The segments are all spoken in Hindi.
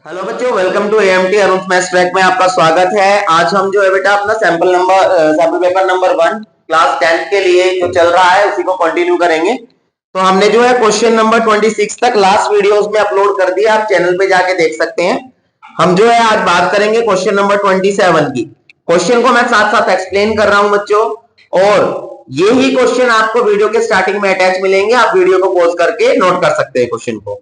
हेलो बच्चों, welcome to AMT Arun maths track में आपका स्वागत है। आज हम जो है बेटा अपना सैंपल पेपर नंबर 1 क्लास 10 के लिए जो चल रहा है उसी को कंटिन्यू करेंगे। तो हमने जो है क्वेश्चन नंबर 26 तक लास्ट वीडियोस में अपलोड कर दिया, आप चैनल पे जाके देख सकते हैं। हम जो है आज बात करेंगे क्वेश्चन नंबर 27 की। क्वेश्चन को मैं साथ साथ एक्सप्लेन कर रहा हूं बच्चों, और यही क्वेश्चन आपको वीडियो के स्टार्टिंग में अटैच मिलेंगे, आप वीडियो को पॉज करके नोट कर सकते हैं क्वेश्चन को।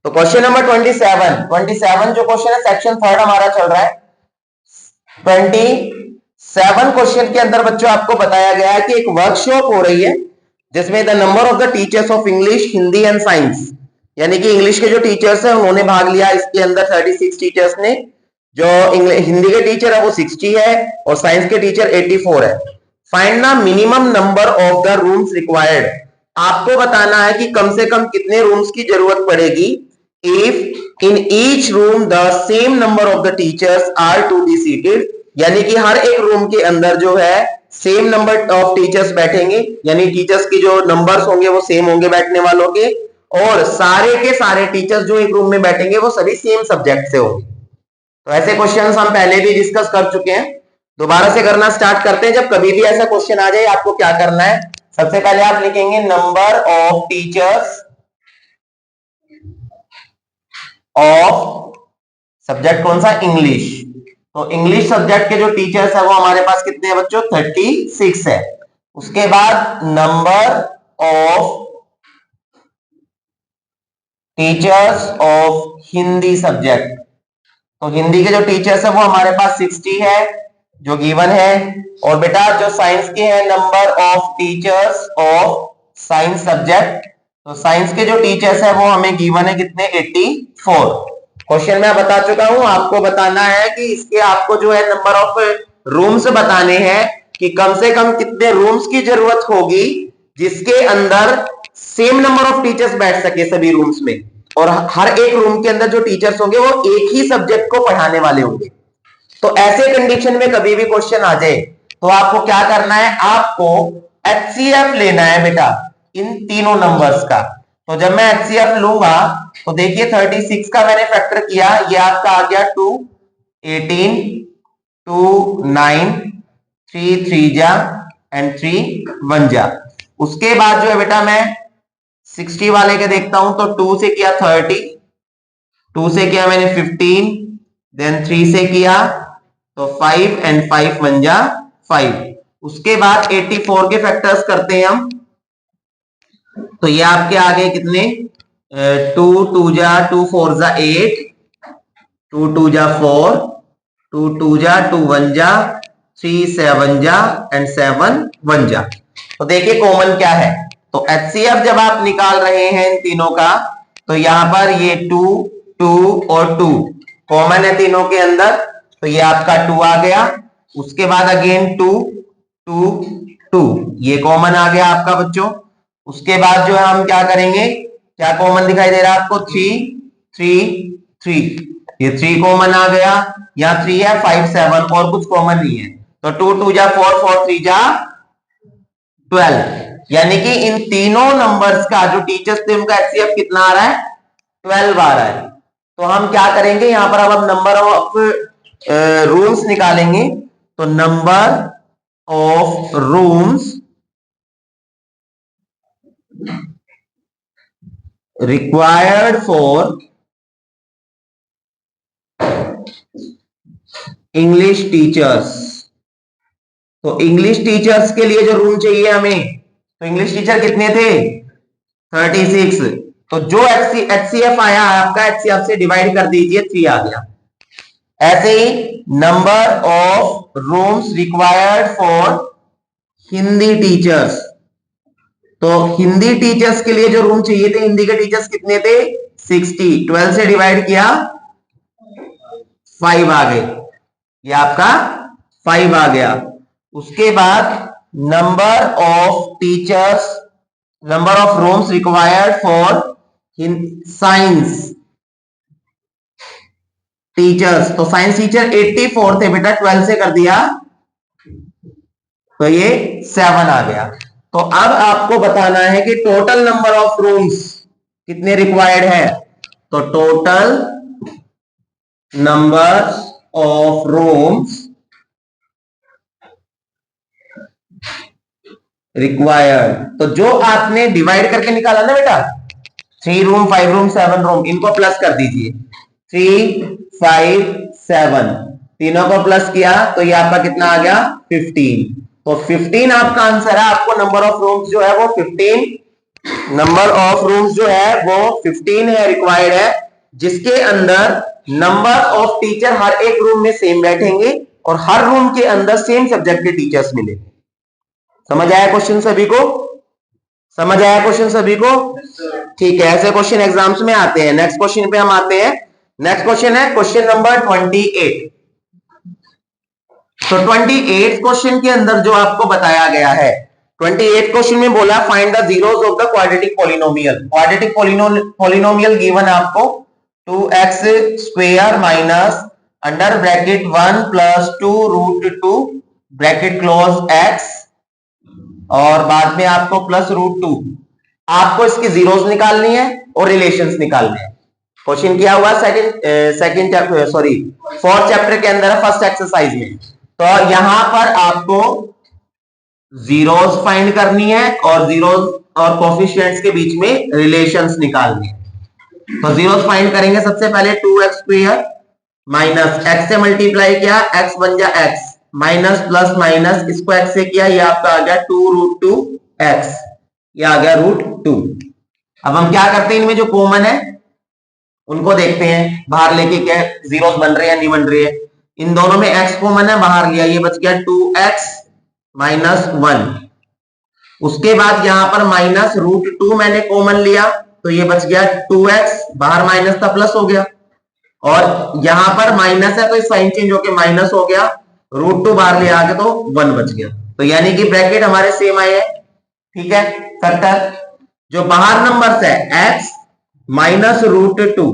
तो क्वेश्चन नंबर 27 जो क्वेश्चन है सेक्शन 3 हमारा चल रहा है। 27 क्वेश्चन के अंदर बच्चों आपको बताया गया है कि एक वर्कशॉप हो रही है जिसमें the number of the teachers of English, Hindi and science, यानी कि इंग्लिश के जो टीचर्स हैं उन्होंने भाग लिया। इसके अंदर 36 टीचर्स ने, जो हिंदी के टीचर है वो 60 है और साइंस के टीचर 84 है। Find the minimum number of the rooms required. आपको बताना है कि कम से कम कितने रूम्स की जरूरत पड़ेगी if in each room the same number of the teachers are to be seated, यानी कि हर एक रूम के अंदर जो है सेम नंबर ऑफ टीचर्स बैठेंगे, यानी टीचर्स के जो नंबर्स होंगे वो सेम होंगे बैठने वालों के, और सारे के सारे टीचर्स जो एक रूम में बैठेंगे वो सभी सेम सब्जेक्ट से होंगे। तो ऐसे क्वेश्चंस हम पहले भी डिस्कस कर चुके हैं, दोबारा से करना स्टार्ट करते हैं। जब कभी भी ऐसा क्वेश्चन आ जाए आपको क्या करना है, सबसे पहले आप लिखेंगे number of teachers of subject कौन सा, इंग्लिश। तो इंग्लिश सब्जेक्ट के जो टीचर्स है वो हमारे पास कितने हैं बच्चों, 36 है। उसके बाद number of teachers of Hindi subject, तो हिंदी के जो टीचर्स है वो हमारे पास 60 है जो गिवन है। और बेटा जो साइंस के हैं, number of teachers of science subject, तो साइंस के जो टीचर्स है वो हमें गिवन है कितने, 84। क्वेश्चन में बता चुका हूं, आपको बताना है कि इसके आपको जो है नंबर ऑफ रूम्स बताने हैं कि कम से कम कितने रूम्स की जरूरत होगी जिसके अंदर सेम नंबर ऑफ टीचर्स बैठ सके सभी रूम्स में, और हर एक रूम के अंदर जो टीचर्स होंगे वो एक ही सब्जेक्ट को पढ़ाने वाले होंगे। तो ऐसे कंडीशन में कभी भी क्वेश्चन आ जाए तो आपको क्या करना है, आपको एचसीएफ लेना है बेटा इन तीनों नंबर्स का। तो जब मैं एचसीएफ लूंगा तो देखिए 36 का मैंने फैक्टर किया, ये आपका आ गया 2, 18, 2, 9, 3 3 जा एंड 3 1 जा। उसके बाद जो है बेटा मैं 60 वाले के देखता हूं, तो 2 से किया 30, 2 से किया मैंने 15, देन 3 से किया तो 5 एंड 5 1 जा 5। उसके बाद 84 के फैक्टर्स करते हैं हम, तो ये आपके आ गए कितने, 2 2 जा 2 4 जा 8, 2 2 जा 4, 2 2 जा 2 1 जा 3 7 जा एंड 7 1 जा। तो देखिए कॉमन क्या है, तो एचसीएफ जब आप निकाल रहे हैं इन तीनों का, तो यहां पर ये 2 2 और 2 कॉमन है तीनों के अंदर, तो ये आपका 2 आ गया। उसके बाद अगेन 2 2 2 ये कॉमन आ गया आपका बच्चों। उसके बाद जो है हम क्या करेंगे, क्या कॉमन दिखाई दे रहा है आपको, 3 3 3, ये 3 कॉमन आ गया, यहाँ 3 है, 5 7 और कुछ कॉमन नहीं है, तो 2 2 जा 4 4 3 जा 12, यानी कि इन तीनों नंबर्स का जो टीचर्स थे उनका एचसीएफ कितना आ रहा है, 12 आ रहा है। तो हम क्या करेंगे, यहां पर अब हम नंबर ऑफ रूम्स निकालेंगे, तो number of rooms required for English teachers. तो इंग्लिश टीचर्स के लिए जो रूम चाहिए हमें, तो इंग्लिश टीचर कितने थे, 36, तो जो एचसीएफ आया आपका, एचसीएफ से डिवाइड कर दीजिए, 3 आ गया। ऐसे ही number of rooms required for Hindi teachers, तो हिंदी टीचर्स के लिए जो रूम चाहिए थे, हिंदी के टीचर्स कितने थे, 60, 12 से डिवाइड किया 5 आ गए, ये आपका 5 आ गया। उसके बाद number of teachers, number of rooms required for science teachers, तो साइंस टीचर 84 थे बेटा, 12 से कर दिया तो ये 7 आ गया। तो अब आपको बताना है कि टोटल नंबर ऑफ रूम्स कितने रिक्वायर्ड है, तो total number of rooms required. तो जो आपने डिवाइड करके निकाला ना बेटा, 3 रूम, 5 रूम, 7 रूम, इनको प्लस कर दीजिए। 3, 5, 7 तीनों को प्लस किया तो ये आपका कितना आ गया 15। तो 15 आपका आंसर है। आपको नंबर ऑफ रूम्स जो है वो 15, नंबर ऑफ रूम्स जो है वो 15 है, रिक्वायर्ड है, जिसके अंदर नंबर ऑफ टीचर हर एक रूम में सेम बैठेंगे और हर रूम के अंदर सेम सब्जेक्ट के टीचर्स मिलेंगे। समझ आया क्वेश्चन सभी को? समझ आया क्वेश्चन सभी को? ठीक है, ऐसे क्वेश्चन एग्जाम्स में आते हैं। नेक्स्ट क्वेश्चन पे हम आते हैं। नेक्स्ट क्वेश्चन है क्वेश्चन नंबर 28। तो 28 क्वेश्चन के अंदर जो आपको बताया गया है, 28 क्वेश्चन में बोला find the zeros of the quadratic polynomial. Quadratic polynomial given है आपको 2x square minus under bracket 1 plus 2 root 2 bracket close x और बाद में आपको प्लस रूट 2। आपको इसकी जीरोस निकालनी है और रिलेशंस निकालने हैं। क्वेश्चन किया हुआ second chapter, sorry 4th chapter के अंदर है, फर्स्ट एक्सरसाइज में। तो यहां पर आपको जीरोस फाइंड करनी है और जीरोस और कोफिशिएंट्स के बीच में रिलेशंस निकालनी है। तो जीरोस फाइंड करेंगे सबसे पहले 2x स्क्वायर माइनस x से मल्टीप्लाई किया, x बन जा x, माइनस प्लस माइनस इसको x से किया, ये आपका आ गया 2 रूट 2 x, ये आ गया रूट 2। अब हम क्या करते हैं, इनमें जो कॉमन है उनको देखते हैं, बाहर लेके क्या जीरोस बन रहे हैं नहीं बन रहे हैं। इन दोनों में x कॉमन है, बाहर गया, ये बच गया 2x माइनस 1। उसके बाद यहां पर माइनस रूट 2 मैंने कॉमन लिया तो ये बच गया 2x, बाहर माइनस था प्लस हो गया, और यहां पर माइनस है तो साइन चेंज होके माइनस हो गया, रूट 2 बाहर ले आ गया तो 1 बच गया। तो यानी कि ब्रैकेट हमारे सेम आए हैं। ठीक है, फैक्टर जो बाहर नंबर है x माइनस रूट 2,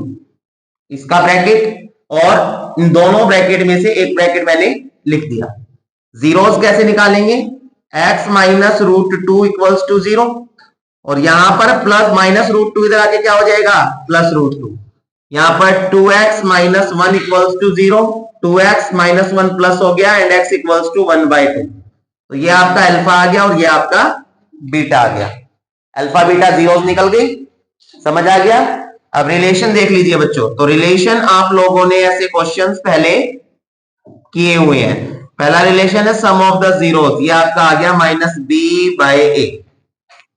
इसका ब्रैकेट, और इन दोनों ब्रैकेट में से एक ब्रैकेट मैंने लिख दिया। जीरोस कैसे निकालेंगे, x minus root 2 equals to 0, और यहां पर प्लस माइनस रूट 2 इधर आके क्या हो जाएगा प्लस रूट 2। यहां पर 2x minus 1 equals to 0, 2x minus 1 plus हो गया एंड x इक्वल्स टू 1/2। तो ये आपका अल्फा आ गया और ये आपका बीटा आ गया। अल्फा बीटा जीरोस निकल गई, समझ आ गया। अब रिलेशन देख लीजिए बच्चों। तो रिलेशन आप लोगों ने ऐसे क्वेश्चंस पहले किए हुए हैं। पहला रिलेशन है सम ऑफ द जीरोस, ये आपका आ गया माइनस बी बाय ए,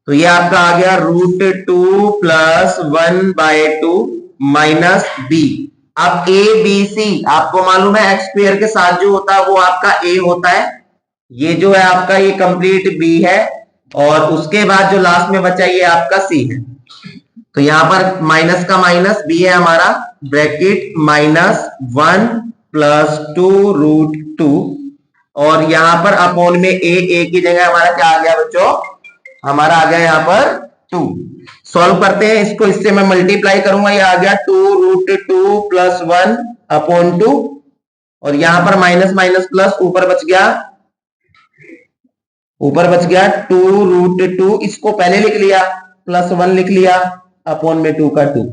तो ये आपका आ गया रूट 2 प्लस 1/2 माइनस बी। अब ए बी सी आपको मालूम है एक्स स्क्वायर के साथ जो होता है वो आपका ए होता है, ये जो है आपका ये कंप्लीट बी है, और उसके बाद जो लास्ट में बचा ये आपका सी है। तो यहां पर माइनस का माइनस बी है हमारा, ब्रैकेट माइनस 1 प्लस 2 रूट 2, और यहां पर अपोन में ए की जगह हमारा क्या आ गया बच्चों, हमारा आ गया यहां पर 2। सॉल्व करते हैं इसको, इससे मैं मल्टीप्लाई करूंगा, ये आ गया 2 रूट 2 प्लस 1 अपॉन 2, और यहां पर माइनस माइनस प्लस ऊपर बच गया 2 रूट 2, इसको पहले लिख लिया, प्लस 1 लिख लिया, अपॉन में 2 का 2,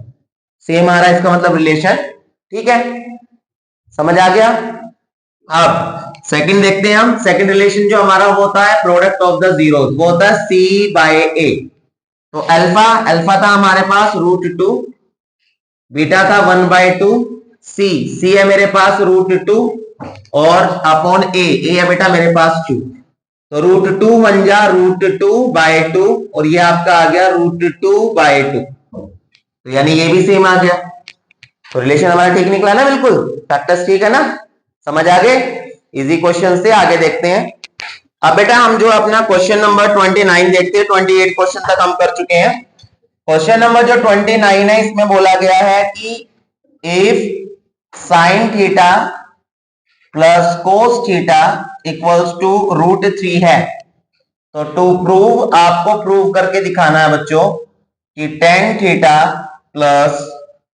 सेम आ रहा है, इसका मतलब रिलेशन। ठीक है, समझ आ गया। अब सेकंड देखते हैं हम। सेकंड रिलेशन जो हमारा वो होता है प्रोडक्ट ऑफ द जीरोस, वो होता है सी बाय ए। तो अल्फा था हमारे पास रूट 2, बीटा था 1/2, सी है मेरे पास रूट 2, और अपॉन ए है बेटा मेरे पास 2। तो रूट 2 बन जा रूट 2/2, और ये आपका आ गया रूट 2/2। तो यानी ये भी सेम आ गया। तो रिलेशन हमारा ठीक निकला ना, बिल्कुल फैक्टर्स ठीक है ना, समझ आ गए। इजी क्वेश्चन से आगे देखते हैं। अब बेटा हम जो अपना क्वेश्चन नंबर 29 देखते हैं, 28 क्वेश्चन तक हम कर चुके हैं। क्वेश्चन नंबर जो 29 है इसमें बोला गया है कि if sine theta plus cos theta equals to root 3 है, तो टू प्रूव आपको प्रूव करके दिखाना है बच्चों कि tan theta plus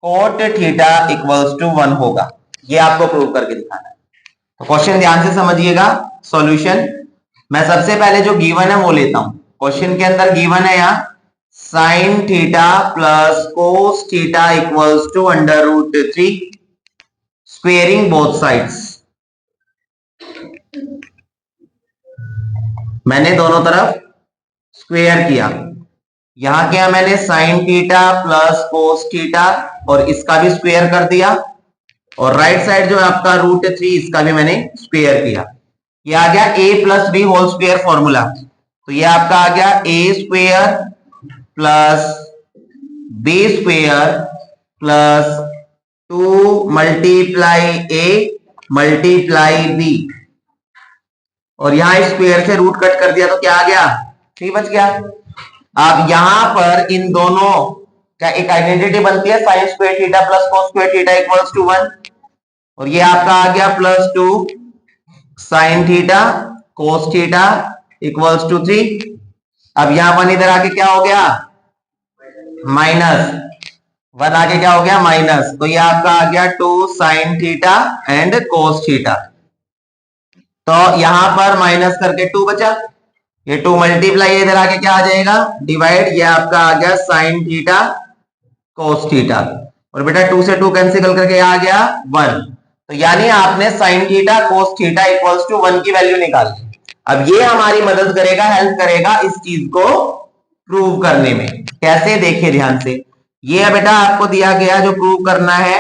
cot theta equals to 1 होगा। ये आपको प्रूव करके दिखाना है। तो क्वेश्चन ध्यान से समझिएगा। सॉल्यूशन मैं सबसे पहले जो गिवन है वो लेता हूं। क्वेश्चन के अंदर गिवन है यहां sine theta plus cos theta equals to under root 3 squaring both sides, मैंने दोनों तरफ स्क्वेयर किया। यहां क्या मैंने sine theta plus cos theta और इसका भी स्क्वेयर कर दिया, और राइट साइड जो है आपका √3 इसका भी मैंने स्क्वेयर किया। ये आ गया a plus b whole square formula. तो ये आपका आ गया a square plus b square plus 2 multiply a multiply b, और यहां स्क्वेयर से रूट कट कर दिया तो क्या आ गया, 3 बच गया। अब यहां पर इन दोनों का एक आइडेंटिटी बनती है, sine square theta plus cos square theta equals to 1, और ये आपका आ गया +2 sine theta cos theta equals to 3। अब यहां पर इधर आके क्या हो गया, -1 आके क्या हो गया माइनस, तो ये आपका आ गया 2 sine theta and cos theta. तो यहां पर माइनस करके 2 बचा, ये 2 मल्टीप्लाई इधर आके क्या आ जाएगा डिवाइड, ये आपका आ गया साइन थीटा कोस थीटा, और बेटा 2 से 2 कैंसिल करके आ गया 1। तो यानी आपने sine theta cos theta equals to 1 की वैल्यू निकाली। अब ये हमारी मदद करेगा, हेल्प करेगा इस चीज को प्रूव करने में। कैसे, देखिए ध्यान से। ये बेटा आपको दिया गया जो प्रूव करना है,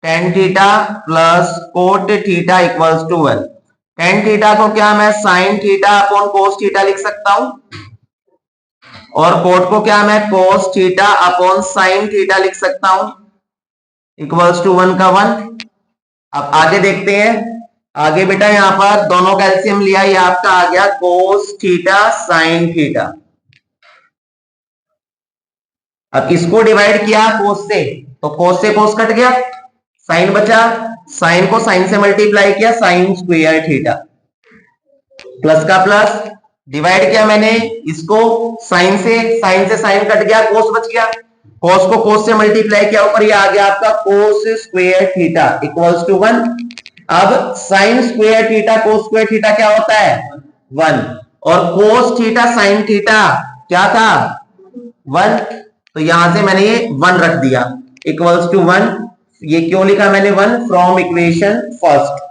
tan theta plus cot theta equals to 1। Tan theta को क्या मैं sine theta upon cos theta लिख सकता हूं, और कोट को क्या मैं cos theta upon sine theta लिख सकता हूं, इक्वल्स टू 1 का 1। अब आगे देखते हैं, आगे बेटा यहां पर दोनों का एलसीएम लिया, ये आपका आ गया कोस थीटा साइन थीटा। अब इसको डिवाइड किया कोस से कोस कट गया, साइन बचा, साइन को साइन से मल्टीप्लाई किया, साइन स्क्वायर थीटा, प्लस का प्लस, डिवाइड किया मैंने इसको साइन से साइन कट गया, कोस बच गया, कोस को कोस से मल्टीप्लाई किया, ऊपर ये आ गया आपका cos square theta equals to 1। अब sine square theta cos square theta क्या होता है 1, और कोस थीटा साइन थीटा क्या था 1, तो यहां से मैंने ये 1 रख दिया इक्वल्स टू 1। ये क्यों लिखा मैंने 1, फ्रॉम इक्वेशन फर्स्ट।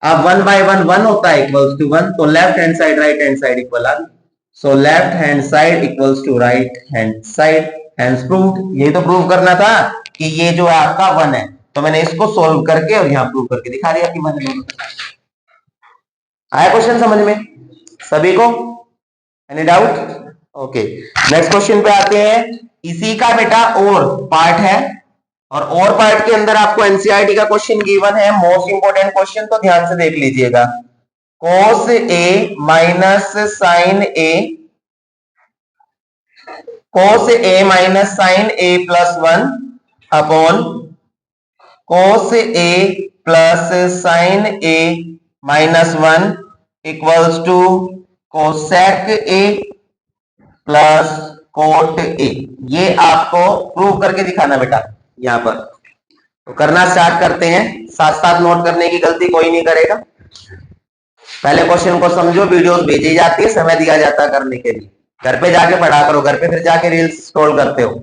अब 1 बाय 1 1 होता है इक्वल्स टू 1, तो left hand side right hand side equal आ गई। So left hand side equals to right hand side, hence proved. यही तो प्रूव करना था कि ये जो है आपका 1 है, तो मैंने इसको सोल्व करके और यहां प्रूव करके दिखा दिया कि 1 है। आया क्वेश्चन समझ में सभी को, any doubt? Okay, next question पे आते हैं। इसी का बेटा और पार्ट है, और पार्ट के अंदर आपको एनसीईआरटी का क्वेश्चन गिवन है, मोस्ट इंपोर्टेंट क्वेश्चन, तो ध्यान से देख लीजिएगा। cos a minus sine a, cos a minus sine a plus 1 upon cos a plus sine a minus 1 equals to cosec a plus cot a। ये आपको प्रूव करके दिखाना बेटा यहां पर। तो करना स्टार्ट करते हैं, साथ साथ नोट करने की गलती कोई नहीं करेगा। पहले क्वेश्चन को समझो, वीडियोस भेजी जाती है, समय दिया जाता है करने के लिए, घर पे जाके पढ़ा करो, घर पे फिर जाके रील्स स्क्रॉल करते हो।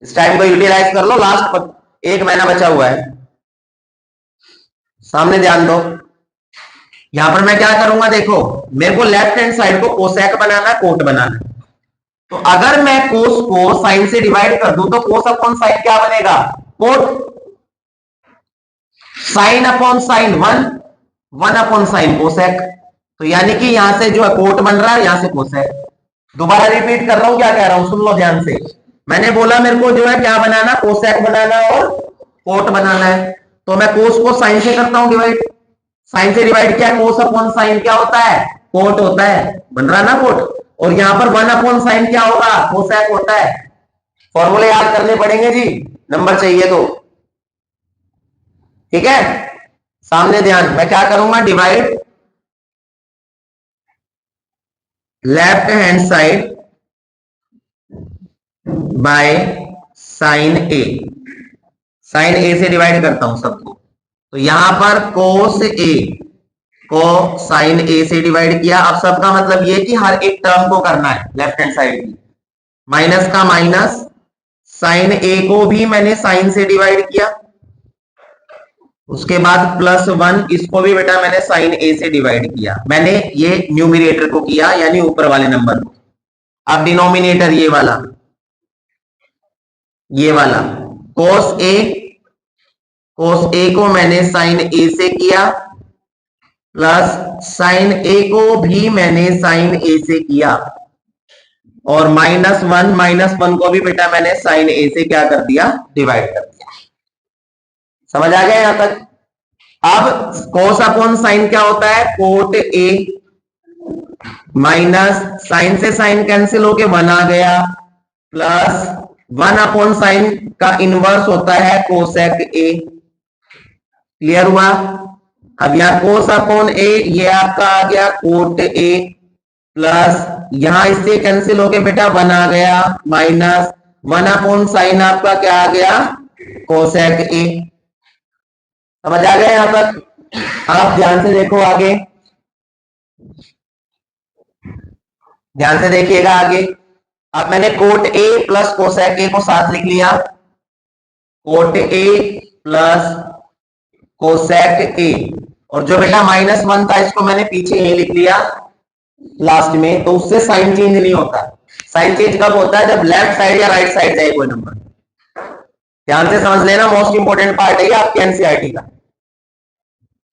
इस टाइम को यूटिलाइज कर लो, लास्ट 1 महीना बचा हुआ है, सामने ध्यान दो। यहां पर मैं क्या करूंगा, देखो मेरे को लेफ्ट हैंड साइड को कोसेक बनाना, कोट बनाना। तो अगर मैं कोस को साइन से डिवाइड कर दूं तो कोस अपॉन साइन क्या बनेगा cot, sine upon sine 1 upon sine cosec. तो यानी कि यहां से जो है कोट बन रहा है, यहां से कोसेक। दोबारा रिपीट कर रहा हूं, क्या कह रहा हूं सुन लो ध्यान से। मैंने बोला मेरे को जो है क्या बनाना, कोसेक बनाना और कोट बनाना है, तो मैं कोस को साइन से करता हूं डिवाइड, साइन से डिवाइड किया, कोस अपॉन साइन क्या होता है कोट होता है, बन रहा ना कोट। और यहां पर 1 अपॉन साइन क्या होगा कोसेक होता है। फॉर्मूले याद करने पड़ेंगे जी, नंबर चाहिए तो, ठीक है। सामने ध्यान, मैं क्या करूंगा, divide left hand side by sine A, sine A से डिवाइड करता हूं सबको। तो यहां पर कोस ए को साइन ए से डिवाइड किया। अब सबका मतलब ये कि हर एक टर्म को करना है लेफ्ट हैंड साइड की, माइनस का माइनस, साइन ए को भी मैंने साइन से डिवाइड किया, उसके बाद +1, इसको भी बेटा मैंने साइन ए से डिवाइड किया, मैंने ये न्यूमिनेटर को किया यानी ऊपर वाले नंबर को। अब डिनोमिनेटर ये वाला cos ए को मैंने साइन ए से किया, प्लस साइन ए को भी मैंने साइन ए से किया, और -1 को भी बेटा मैंने साइन ए से क्या कर दिया, डिवाइड कर दिया। समझ आ गया यहां तक? अब cos अपॉन साइन क्या होता है, कोट ए, माइनस साइन से साइन कैंसिल होके 1 आ गया, प्लस 1 अपॉन साइन का इनवर्स होता है कोसेक ए। क्लियर हुआ? अब यहां cos अपॉन ए ये आपका आ गया कोट ए, प्लस यहां इससे कैंसिल होके बेटा 1 आ गया, माइनस 1 अपॉन साइन आपका क्या आ गया, कोसेक ए। समझ आ गया यहां तक? आप ध्यान से देखो आगे, ध्यान से देखिएगा आगे। अब मैंने कोट ए प्लस कोसेक ए को साथ लिख लिया, कोट ए प्लस कोसेक ए, और जो बेटा -1 था इसको मैंने पीछे ही लिख लिया लास्ट में, तो उससे साइन चेंज नहीं होता। साइन चेंज कब होता है, जब लेफ्ट साइड या राइट साइड जाए कोई नंबर। ध्यान से समझ लेना, मोस्ट इंपोर्टेंट पार्ट है आपके एनसीईआरटी का।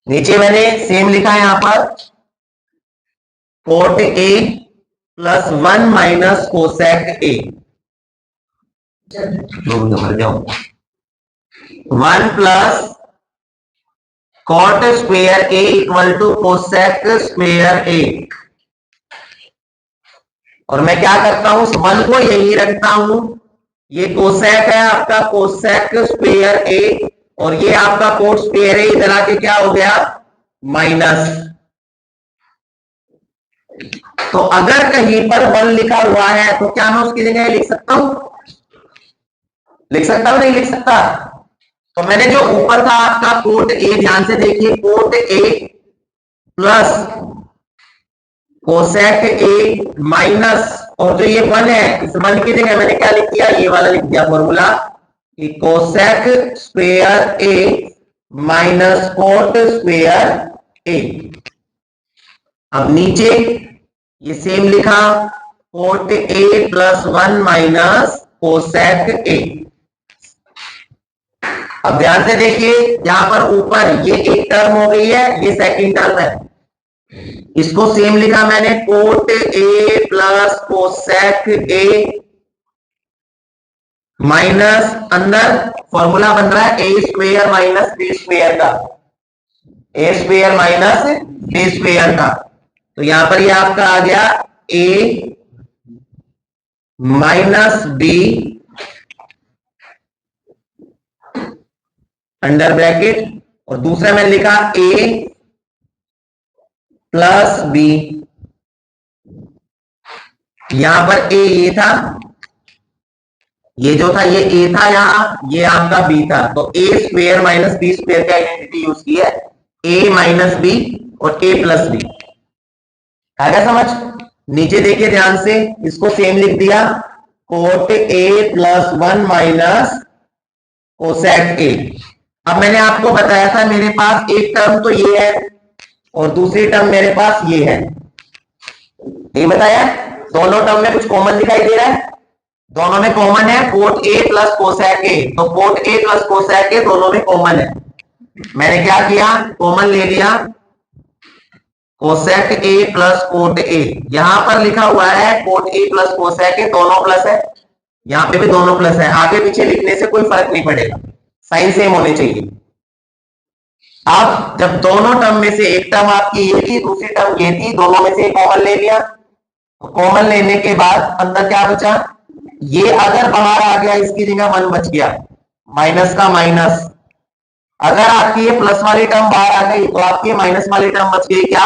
नीचे मैंने सेम लिखा है यहां पर, cot A plus 1 minus cosec A, 1 plus cot square A equal to cosec square A. और मैं क्या करता हूं, 1 को यही रखता हूं, ये कोसेक है आपका कोसेक स्क्वेयर ए, और ये आपका कोट स्क्वेयर है, इधर आके क्या हो गया, माइनस। तो अगर कहीं पर 1 लिखा हुआ है तो क्या मैं उसकी जगह लिख सकता हूं, नहीं लिख सकता? तो मैंने जो ऊपर था आपका कोट ए, ध्यान से देखिए, coat A plus cosec A minus, और जो ये 1 है, इस 1 की जगह मैंने क्या लिख दिया, ये वाला लिख दिया फॉर्मूला, कि कोसेक स्क्वेयर ए माइनस कोट स्क्वेयर ए। अब नीचे ये सेम लिखा, coat A plus 1 minus cosec ए। अब ध्यान से देखिए, यहां पर ऊपर ये एक टर्म हो गई है, ये सेकंड टर्म है, इसको सेम लिखा मैंने, coat A plus cosec A minus, अंदर फॉर्मूला बन रहा है ए स्क्वेयर माइनस बी स्क्वेयर का, ए स्क्वेयर माइनस बी स्क्वेयर का। तो यहां पर ये आपका आ गया ए माइनस बी अंडर ब्रैकेट, और दूसरा मैंने लिखा ए प्लस बी। यहां पर ए ये था, ये जो था ये ए था, यहां ये आपका बी था, तो ए स्क्वेयर माइनस बी स्क्वेयर का आइडेंटिटी यूज की है, ए माइनस बी और ए प्लस बी। आ गया समझ? नीचे देखिए ध्यान से, इसको सेम लिख दिया, coat A plus 1 minus cosec ए। अब मैंने आपको बताया था मेरे पास एक टर्म तो ये है और दूसरी टर्म मेरे पास ये है, ये बताया, दोनों टर्म में कुछ कॉमन दिखाई दे रहा है, दोनों में कॉमन है cot A plus cosec A, तो cot A plus cosec A दोनों में कॉमन है। मैंने क्या किया, कॉमन ले लिया, cosec A plus cot A, यहां पर लिखा हुआ है cot A plus cosec A, दोनों प्लस है, यहां पे भी दोनों प्लस है, आगे पीछे लिखने से कोई फर्क नहीं पड़ेगा, साइन सेम होने चाहिए। अब जब दोनों टर्म में से एक टर्म आपकी ये थी, दूसरी टर्म ये थी, दोनों में से कॉमन ले लिया, तो कॉमन लेने के बाद अंदर क्या बचा, ये अगर बाहर आ गया इसकी जगह 1 बच गया, माइनस का माइनस, अगर आपकी ये प्लस वाली टर्म बाहर आ गई तो आपकी माइनस वाली टर्म बच गई क्या,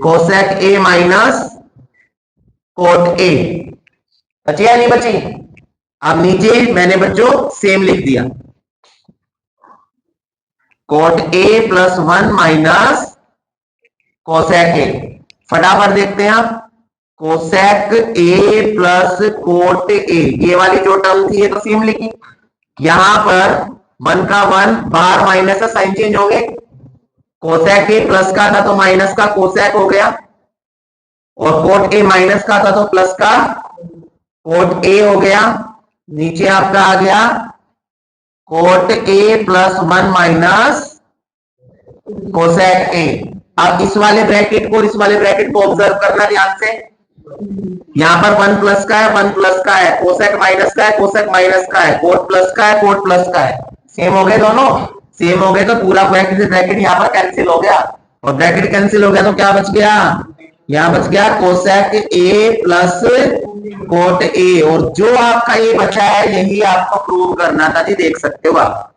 cosec A minus cot A. बची या नहीं बची? अब नीचे मैंने बच्चों सेम लिख दिया, coat A plus 1 minus cosec ए। फटाफट देखते हैं आप, cosec A plus cot A, ये वाली जो टर्म थी ये तो सेम लिखी, यहां पर 1 का 1 बाहर माइनस का साइन चेंज हो गए, कोसेक ए प्लस का था तो माइनस का कोसेक हो गया, और कोट ए माइनस का था तो प्लस का कोट ए हो गया। नीचे आपका आ गया coat A plus 1 minus cosec ए। अब इस वाले ब्रैकेट को और इस वाले ब्रैकेट को ऑब्जर्व करना ध्यान से। यहां पर 1 प्लस का है, 1 प्लस का है, कोसेक माइनस का है, कोसेक माइनस का है, कोट प्लस का है, कोट प्लस का है। सेम हो गए दोनों, सेम हो गए तो पूरा ब्रैकेट से ब्रैकेट यहां पर कैंसिल हो गया, और ब्रैकेट कैंसिल हो गया तो क्या बच गया, यहां बच गया cosec A plus cot A. और जो आपका ये बचा है यही आपको प्रूव करना था जी, देख सकते हो आप।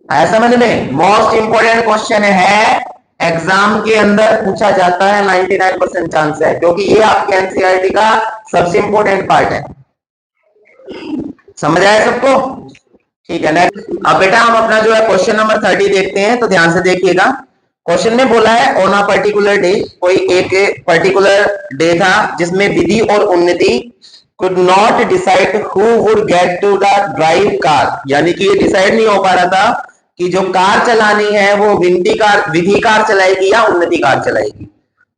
आया समझ में? मोस्ट इंपोर्टेंट क्वेश्चन है, एग्जाम के अंदर पूछा जाता है, 99% चांस है, क्योंकि ये आपके एनसीईआरटी का सबसे इंपोर्टेंट पार्ट है। समझ आया सबको? ठीक है। नेक्स्ट, अब बेटा हम अपना जो है क्वेश्चन नंबर 30 देखते हैं, तो ध्यान से देखिएगा। क्वेश्चन में बोला है ऑन अ पर्टिकुलर डे, कोई एक पर्टिकुलर डे था जिसमें विधि और उन्नति could not decide who would get to the drive car, यानी कि ये डिसाइड नहीं हो पा रहा था कि जो कार चलानी है वो विधि कार चलाएगी या उन्नति कार चलाएगी।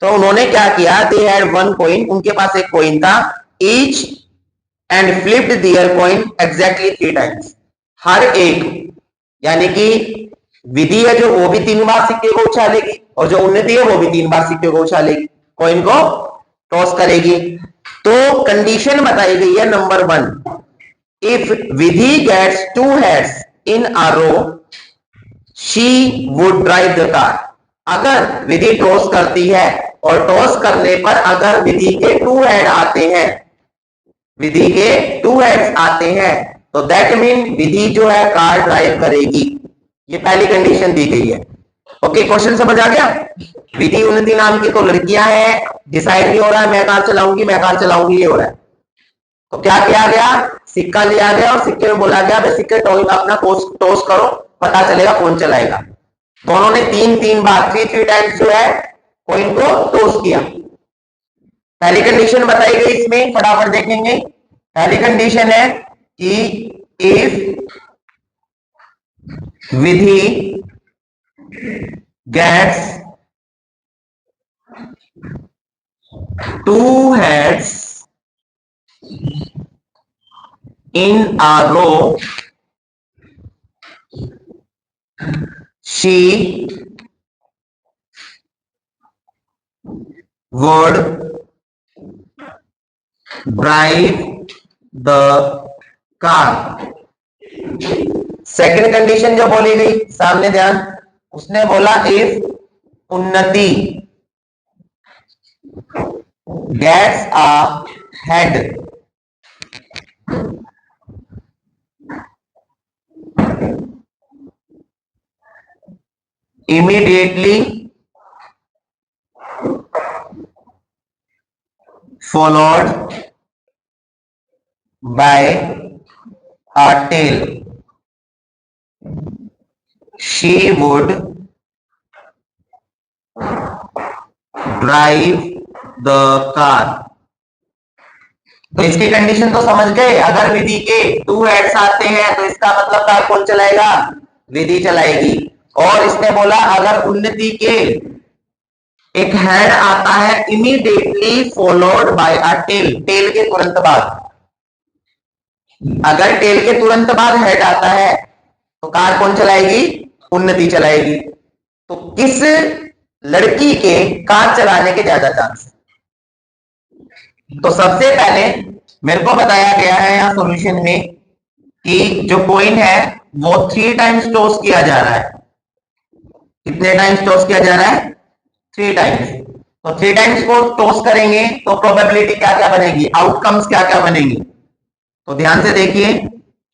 तो उन्होंने क्या किया, दे हैड वन कॉइन, उनके पास एक कॉइन था, each and flipped their coin exactly 3 times. हर एक, यानी कि विधि है जो वो भी 3 बार सिक्के को उछालेगी, और जो उन्नति है वो भी 3 बार सिक्के को उछालेगी, कॉइन को टॉस करेगी। तो कंडीशन बताई गई है number 1, if Vidhi gets 2 heads in a row she would drive the car. अगर विधि टॉस करती है और टॉस करने पर अगर विधि के 2 हेड आते हैं, विधि के 2 हेड्स आते हैं, तो दैट मीन विधि जो है कार ड्राइव करेगी। ये पहली कंडीशन दी गई है। ओके, क्वेश्चन समझ आ गया? विधि उन्नति नाम की तो लड़कियां हैं, डिसाइड नहीं हो रहा है मैं कार चलाऊंगी मैं कार चलाऊंगी, ये हो रहा है। तो क्या किया गया, सिक्का लिया गया और सिक्के में बोला गया भाई सिक्के अपना टॉस करो, पता चलेगा कौन चलाएगा। दोनों ने 3 बार 3 टाइम्स जो है कॉइन को टॉस किया। पहली कंडीशन बताई गई इसमें, फटाफट देखेंगे। पहली कंडीशन है कि if Vidhi gets 2 heads in a row she would drive the car। Second condition जो बोली गई, सामने ध्यान, उसने बोला इफ उन्नति gets a head immediately followed by a tail, she would drive the car। तो इसकी कंडीशन तो समझ गए, अगर विधि के 2 हेड्स आते हैं तो इसका मतलब कार कौन चलाएगा, विधि चलाएगी। और इसने बोला अगर उन्नति के एक हेड आता है immediately followed by a tail, tail के तुरंत बाद, अगर टेल के तुरंत बाद हेड आता है तो कार कौन चलाएगी, उन्नति चलाएगी। तो किस लड़की के कार चलाने के ज्यादा चांस? तो सबसे पहले मेरे को बताया गया है यहाँ सॉल्यूशन में कि जो कॉइन है वो 3 टाइम्स टॉस किया जा रहा है। कितने टाइम्स टॉस किया जा रहा है, 3 टाइम्स। तो 3 टाइम्स को टॉस करेंगे तो प्रोबेबिलिटी क्या क्या बनेगी, आउटकम्स क्या क्या बनेंगी। तो ध्यान से देखिए,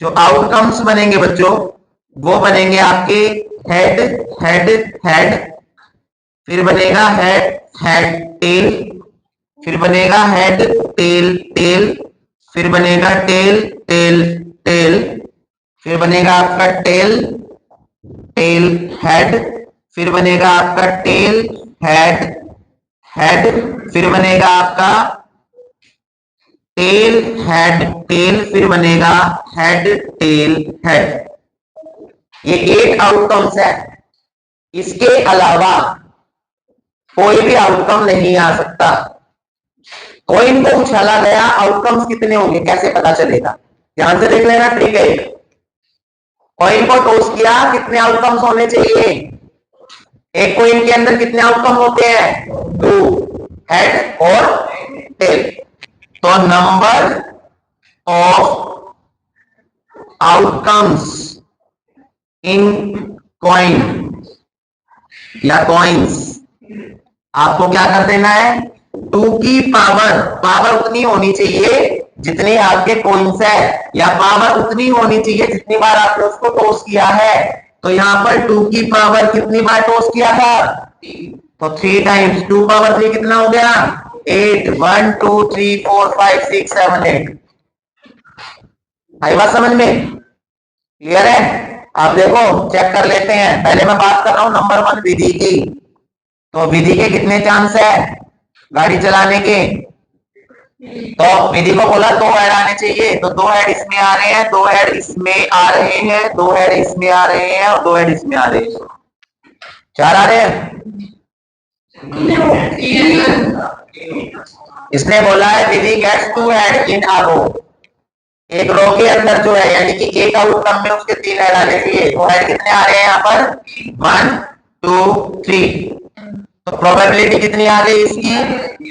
जो आउटकम्स बनेंगे बच्चों वो बनेंगे आपके हेड हेड हेड, फिर बनेगा हेड हेड टेल, फिर बनेगा हेड टेल टेल, फिर बनेगा टेल टेल टेल, फिर बनेगा आपका टेल टेल हेड, फिर बनेगा आपका टेल हेड हेड, फिर बनेगा आपका टेल हेड टेल, फिर बनेगा हेड टेल हेड। ये 8 आउटकम्स है। इसके अलावा कोई भी आउटकम नहीं आ सकता। कॉइन को उछाला गया, आउटकम्स कितने होंगे कैसे पता चलेगा? ध्यान से देख लेना, ट्रिक है। कॉइन को टॉस किया, कितने आउटकम्स होने चाहिए? एक कॉइन के अंदर कितने आउटकम होते हैं? 2, हेड और टेल। तो number of outcomes in coin या कॉइन्स, आपको क्या कर देना है? 2 की पावर उतनी होनी चाहिए जितनी आपके कॉइन्स है, या पावर उतनी होनी चाहिए जितनी बार आपने उसको टॉस किया है। तो यहां पर 2 की पावर कितनी बार टॉस किया था? तो 3 टाइम्स 2 पावर 3 कितना हो गया? 8। 1 2 3 4 5 6 7 8। आई बात समझ में? क्लियर है? आप देखो, चेक कर लेते हैं। पहले मैं बात कर रहा हूं नंबर 1 विधि की। तो विधि के कितने चांस है गाड़ी चलाने के? तो विधि को बोला 2 हेड आने चाहिए, तो 2 हेड इसमें आ रहे हैं, 2 हेड इसमें आ रहे हैं, 2 हेड इसमें आ रहे हैं और 2 हेड इसमें आ रहे हैं। 4 आ रहे हैं। इसने बोला है विधि गेट्स 2 हेड इन आ रो। एक रो के अंदर जो है, यानी कि एक आउटकम में उसके 3 हेड आने चाहिए। तो हेड कितने आ रहे हैं यहाँ पर? 1 2 3। तो प्रोबेबिलिटी कितनी आ गई इसकी?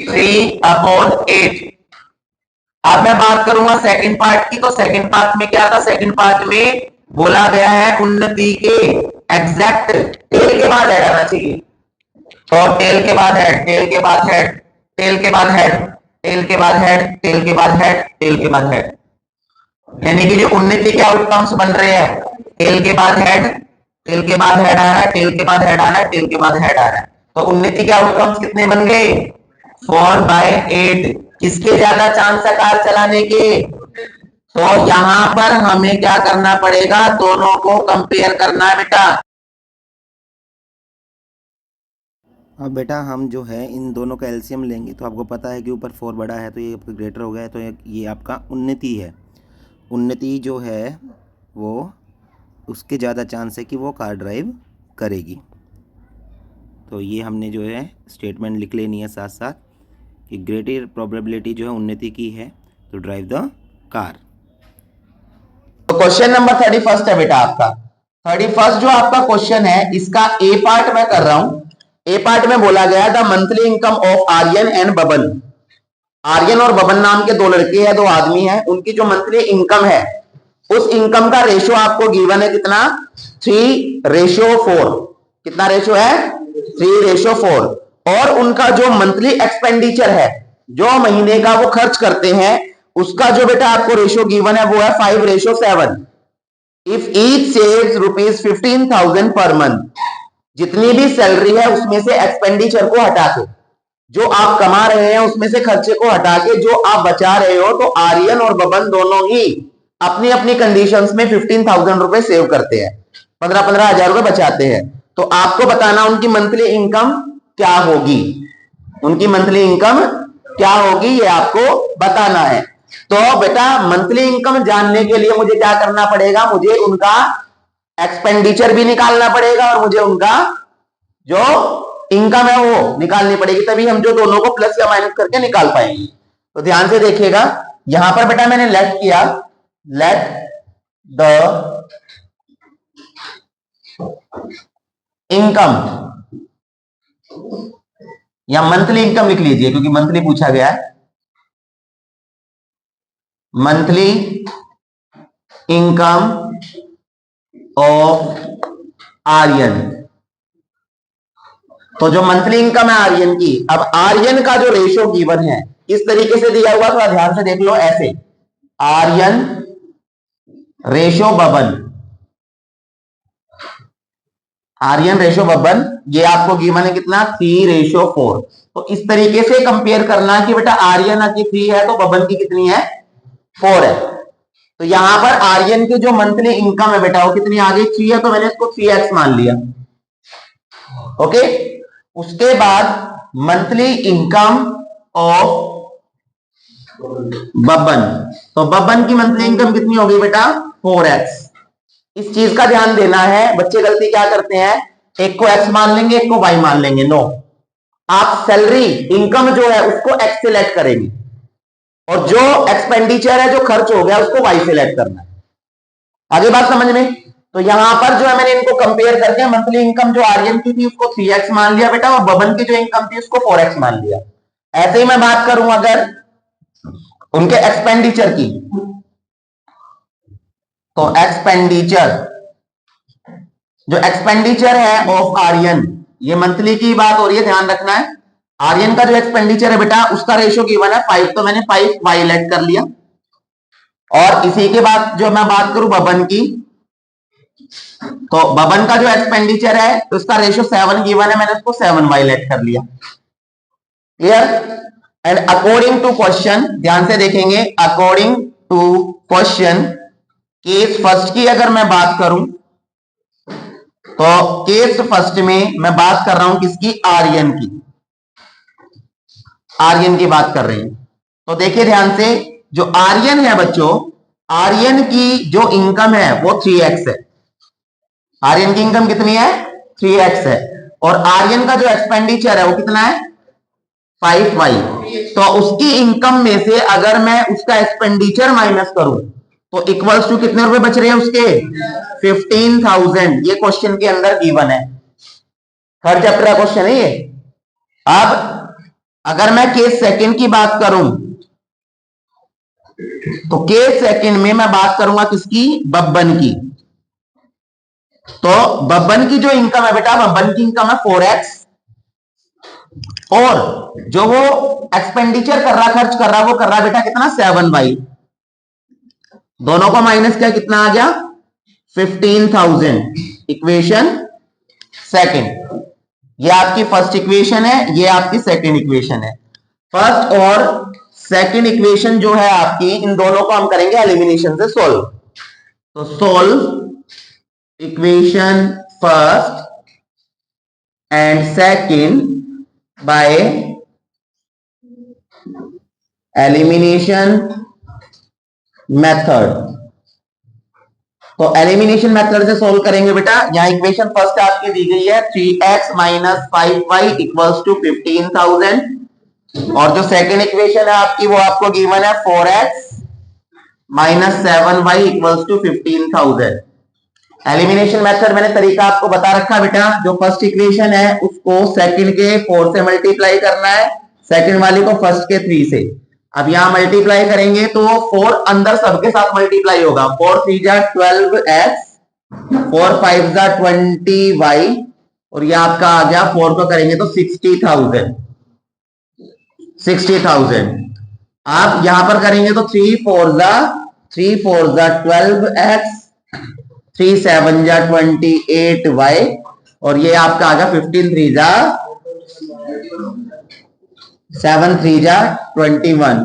3/8। अब मैं बात करूंगा सेकंड पार्ट की। तो सेकंड पार्ट में क्या था? सेकंड पार्ट में बोला गया है उन्नति के एग्जैक्ट टेल के बाद हेड आना चाहिए। तो टेल के बाद हेड, टेल के बाद हेड, टेल के बाद हेड, टेल के बाद हेड, टेल के बाद हेड, टेल के बाद हेड, यानी कि जो उन्नति के आउटकम्स बन रहे हैं, टेल के बाद हेड, टेल के बाद हेड आ रहा है, टेल के बाद हेड आ रहा है, टेल के बाद हेड आ रहा है। तो उन्नति के आउटकम्स कितने बन गए? 4/8। किसके ज्यादा चांस है कार चलाने के? तो यहां पर हमें क्या करना पड़ेगा? दोनों को कंपेयर करना है बेटा। अब बेटा हम जो है इन दोनों का एलसीएम लेंगे, तो आपको पता है कि ऊपर 4 बड़ा है तो ये आपका ग्रेटर हो गया है, तो ये आपका उन्नति है। उन्नति जो है वो उसके ज़्यादा चांस है कि वो कार ड्राइव करेगी। तो ये हमने जो है स्टेटमेंट लिख लेनी है साथ साथ कि ग्रेटर प्रोबेबिलिटी जो है उन्नति की है तो ड्राइव द कार। तो क्वेश्चन नंबर 31 है बेटा आपका। 31 जो आपका क्वेश्चन है, इसका ए पार्ट मैं कर रहा हूं। ए पार्ट में बोला गया the monthly income of Aryan and Baban. Aryan और बबन नाम के 2 लड़के हैं, 2 आदमी हैं। उनकी जो मंथली इनकम है, उस इनकम का रेशो आपको गिवन है कितना? 3:4। कितना रेशो है? 3:4। और उनका जो मंथली एक्सपेंडिचर है, जो महीने का वो खर्च करते हैं, उसका जो बेटा आपको रेशो गिवन है वो है 5:7। If each saves ₹15,000 per month, जितनी भी सैलरी है उसमें से एक्सपेंडिचर को हटा के, जो आप कमा रहे हैं उसमें से खर्चे को हटा के जो आप बचा रहे हो, तो आर्यन और बबन दोनों ही अपनी अपनी कंडीशंस में 15,000 रुपए सेव करते हैं, 15-15 हजार रुपए बचाते हैं। तो आपको बताना उनकी मंथली इनकम क्या होगी। उनकी मंथली इनकम क्या होगी ये आपको बताना है। तो बेटा मंथली इनकम जानने के लिए मुझे क्या करना पड़ेगा? मुझे उनका एक्सपेंडिचर भी निकालना पड़ेगा और मुझे उनका जो इनकम है वो निकालनी पड़ेगी, तभी हम जो दोनों को प्लस या माइनस करके निकाल पाएंगे। तो ध्यान से देखिएगा, यहां पर बेटा मैंने लेट किया, लेट द इनकम या मंथली इनकम लिख लीजिए क्योंकि मंथली पूछा गया है। Monthly income of Aryan. तो जो मंथली इनकम है आर्यन की, अब आर्यन का जो रेशो गिवन है इस तरीके से दिया हुआ, थोड़ा ध्यान से देख लो। ऐसे आर्यन रेशो बबन, आर्यन रेशो बबन, ये आपको गिवन है कितना? 3:4। तो इस तरीके से कंपेयर करना कि बेटा आर्यन की 3 है तो बबन की कितनी है? 4 है। तो यहां पर आर्यन की जो मंथली इनकम है बेटा वो कितनी आ गई? 3 है, तो मैंने इसको 3x मान लिया। ओके। उसके बाद मंथली इनकम ऑफ बब्बन। तो बब्बन की मंथली इनकम कितनी होगी बेटा? 4x। इस चीज का ध्यान देना है, बच्चे गलती क्या करते हैं, एक को x मान लेंगे एक को y मान लेंगे। नो, आप सैलरी इनकम जो है उसको x से लेट करेंगे और जो एक्सपेंडिचर है जो खर्च हो गया उसको y से लेट करना है। आगे बात समझ में? तो यहां पर जो है मैंने इनको कंपेयर करके मंथली इनकम जो आर्यन की थी उसको 3x मान लिया बेटा, और बबन की जो इनकम थी उसको 4x मान लिया। ऐसे ही मैं बात करूं अगर उनके एक्सपेंडिचर की, तो एक्सपेंडिचर, जो एक्सपेंडिचर है ऑफ आर्यन, ये मंथली की बात हो रही है, ध्यान रखना है। आर्यन का जो एक्सपेंडिचर है बेटा उसका रेशियो गिवन है 5, तो मैंने 5 वाई लेट कर लिया। और इसी के बाद जो मैं बात करूं बबन की, तो बबन का जो एक्सपेंडिचर है उसका रेशियो 7 गिवन है, मैंने उसको 7 वाई लेट कर लिया। Clear? And according to question, ध्यान से देखेंगे, according to question case first की अगर मैं बात करूं, तो केस फर्स्ट में मैं बात कर रहा हूं किसकी? आर्यन की। आर्यन की बात कर रहे हैं। तो देखिए ध्यान से, जो आर्यन है बच्चों, आर्यन की जो इनकम है वो 3x है। आर्यन की इनकम कितनी है? 3x है। और आर्यन का जो एक्सपेंडिचर है वो कितना है? 5y। तो उसकी इनकम में से अगर मैं उसका एक्सपेंडिचर माइनस करूं तो इक्वल्स टू कितने रुपए बच रहे हैं उसके? 15,000। ये क्वेश्चन के अंदर गिवन है, थर्ड चैप्टर का क्वेश्चन है ये। अब अगर मैं केस सेकंड की बात करूं, तो केस सेकंड में मैं बात करूंगा किसकी? बब्बन की। तो बब्बन की जो इनकम है बेटा, बब्बन की इनकम है 4x, और जो वो एक्सपेंडिचर कर रहा, खर्च कर रहा, वो कर रहा बेटा कितना? 7y। दोनों को माइनस किया, कितना आ गया? 15,000। Equation second. ये आपकी फर्स्ट इक्वेशन है, ये आपकी सेकंड इक्वेशन है। फर्स्ट और सेकंड इक्वेशन जो है आपकी, इन दोनों को हम करेंगे एलिमिनेशन से सोल्व। तो solve equation first and second by elimination method. तो एलिमिनेशन मेथड से सोल्व करेंगे बेटा। यहां इक्वेशन फर्स्ट आपकी दी गई है 3x minus 5y equals to 15,000, और जो सेकंड इक्वेशन है आपकी वो आपको गिवन है 4x माइनस 7y equals to 15,000। Elimination method मैंने तरीका आपको बता रखा बेटा, जो फर्स्ट इक्वेशन है उसको सेकंड के 4 से मल्टीप्लाई करना है, सेकंड वाली को फर्स्ट के 3 से। अब यहां मल्टीप्लाई करेंगे तो 4 अंदर सबके साथ मल्टीप्लाई होगा, 4 3 जा 12x, 4 5 जा 20y, और ये आपका आ गया 4 को करेंगे तो 60,000। 60,000। आप यहां पर करेंगे तो 3 4 जा 12x, 3 7 जा 28y, और ये आपका आ गया 15 3 जा 7 3 जा 21,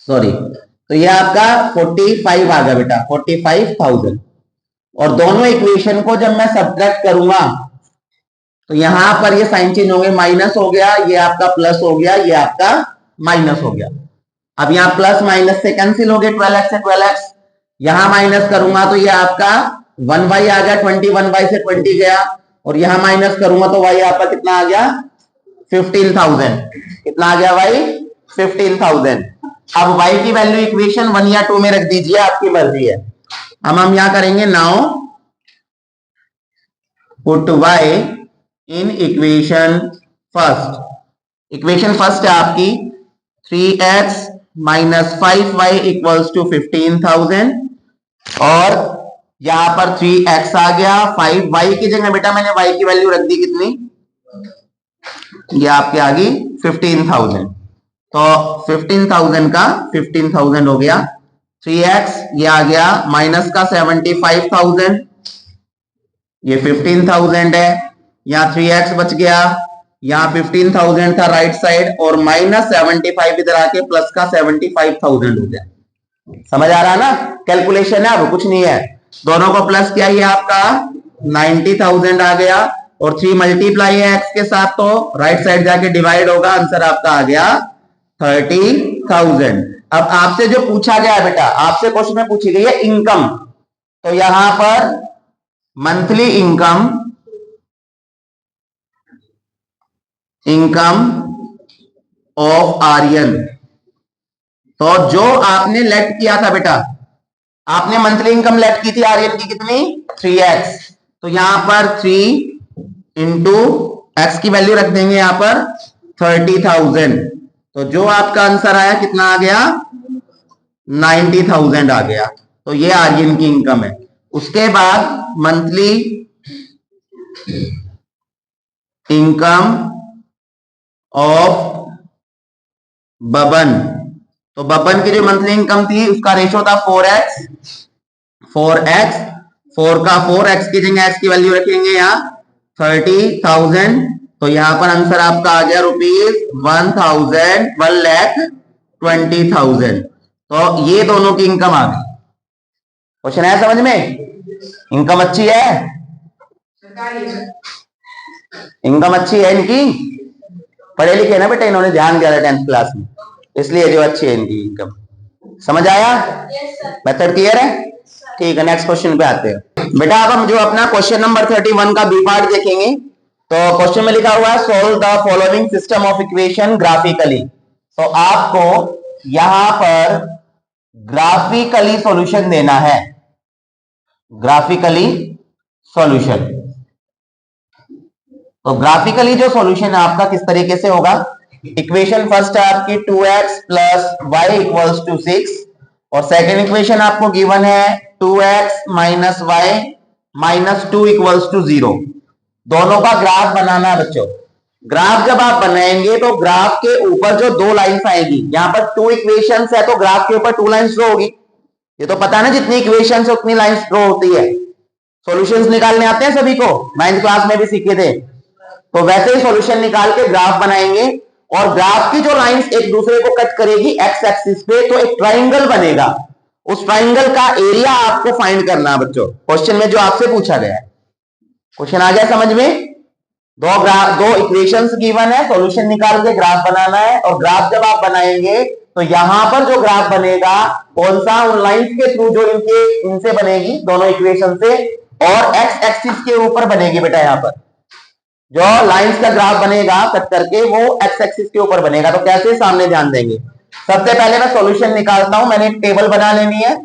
सॉरी, तो ये आपका 45 आ गया बेटा, 45,000। और दोनों इक्वेशन को जब मैं सब्ट्रैक्ट करूंगा तो यहां पर ये साइन चेंज होंगे, माइनस हो गया, ये आपका प्लस हो गया, ये आपका माइनस हो गया। अब यहां प्लस माइनस से कैंसिल हो गए, 12x से 12x, यहां माइनस करूंगा तो ये आपका 1y आ गया, 21y से 20 गया, और यहां माइनस करूंगा तो y आपका कितना आ गया? 15,000। कितना आ गया भाई? 15,000। अब y की वैल्यू इक्वेशन 1 या 2 में रख दीजिए, आपकी मर्जी है। हम यहां करेंगे now put y in equation first. Equation first है आपकी 3x minus 5y equals to 15,000, और यहां पर 3x आ गया, 5y की जगह बेटा मैंने y की वैल्यू रख दी कितनी? ये आपके आ गई 15,000। तो 15,000 का 15,000 हो गया, 3x ये आ गया, माइनस का 75,000, ये 15,000 है, यहाँ 3x बच गया, यहाँ 15,000 था राइट साइड, और माइनस 75 इधर आके प्लस का 75,000 हो गया। समझ आ रहा है ना? कैलकुलेशन है, अब कुछ नहीं है, दोनों को प्लस किया, ये आपका 90,000 आ गया, और 3 मल्टीप्लाई है x के साथ तो राइट साइड जाके डिवाइड होगा, आंसर आपका आ गया 30,000। अब आपसे जो पूछा गया है बेटा, आपसे क्वेश्चन में पूछी गई है इनकम, तो यहां पर मंथली इनकम ऑफ आर्यन। तो जो आपने लेट किया था बेटा, आपने मंथली इनकम लेट की थी आर्यन की कितनी, 3x। तो यहां पर 3 इंटू एक्स की वैल्यू रख देंगे यहां पर 30,000। तो जो आपका आंसर आया कितना आ गया, 90,000 आ गया। तो ये आर्यन की इनकम है। उसके बाद मंथली इनकम ऑफ बबन। तो बबन की जो मंथली इनकम थी उसका रेशो था 4x। 4 का 4x की जगह x की वैल्यू रखेंगे यहाँ 30,000। तो यहां पर आंसर आपका आ गया ₹1,20,000। तो ये दोनों की इनकम आ गई। क्वेश्चन है समझ में? इनकम अच्छी है, इनकम अच्छी है इनकी, पढ़े लिखे ना बेटा, इन्होंने ध्यान दिया था 10th क्लास में, इसलिए जो अच्छी है इनकी इनकम। समझ आया? मेथड क्लियर है? ठीक है, नेक्स्ट क्वेश्चन पे आते हैं बेटा। अब हम जो अपना क्वेश्चन नंबर 31 का बी पार्ट देखेंगे। तो क्वेश्चन में लिखा हुआ है solve the following system of equation graphically. तो आपको यहां पर ग्राफिकली सॉल्यूशन देना है, ग्राफिकली सॉल्यूशन। तो ग्राफिकली जो सॉल्यूशन है आपका किस तरीके से होगा, इक्वेशन फर्स्ट है आपकी 2x plus y equals to 6, और सेकेंड इक्वेशन आपको गिवन है 2x minus y minus 2 equals to 0। दोनों का ग्राफ बनाना है बच्चों। ग्राफ जब आप बनाएंगे तो ग्राफ के ऊपर जो दो लाइंस आएगी, यहां पर 2 इक्वेशंस है तो ग्राफ के ऊपर 2 लाइंस ड्रॉ होगी। ये तो पता है ना, जितनी इक्वेशंस है उतनी लाइंस ड्रॉ होती है। सॉल्यूशंस निकालने आते हैं सभी को, 9th क्लास में भी सीखे थे। तो वैसे ही सॉल्यूशन निकाल के ग्राफ बनाएंगे, और ग्राफ की जो लाइंस एक दूसरे को कट करेगी एक्स एक्सिस पे, तो एक ट्राइंगल बनेगा। उस ट्राइंगल का एरिया आपको फाइंड करना है बच्चों, क्वेश्चन में जो आपसे पूछा गया है। क्वेश्चन आ गया समझ में? दो इक्वेशंस गिवन है, सॉल्यूशन निकाल के ग्राफ बनाना है, और ग्राफ जब आप बनाएंगे तो यहां पर जो ग्राफ बनेगा कौन सा, उन लाइंस के थ्रू जो इनसे बनेगी, दोनों इक्वेशन से, और एक्स एक्सिस के ऊपर बनेगी बेटा। यहां पर जो लाइंस का ग्राफ बनेगा कट करके वो एक्स एक्सिस के ऊपर बनेगा। तो कैसे, सामने ध्यान देंगे। सबसे पहले मैं सॉल्यूशन निकालता हूं, मैंने एक टेबल बना लेनी है।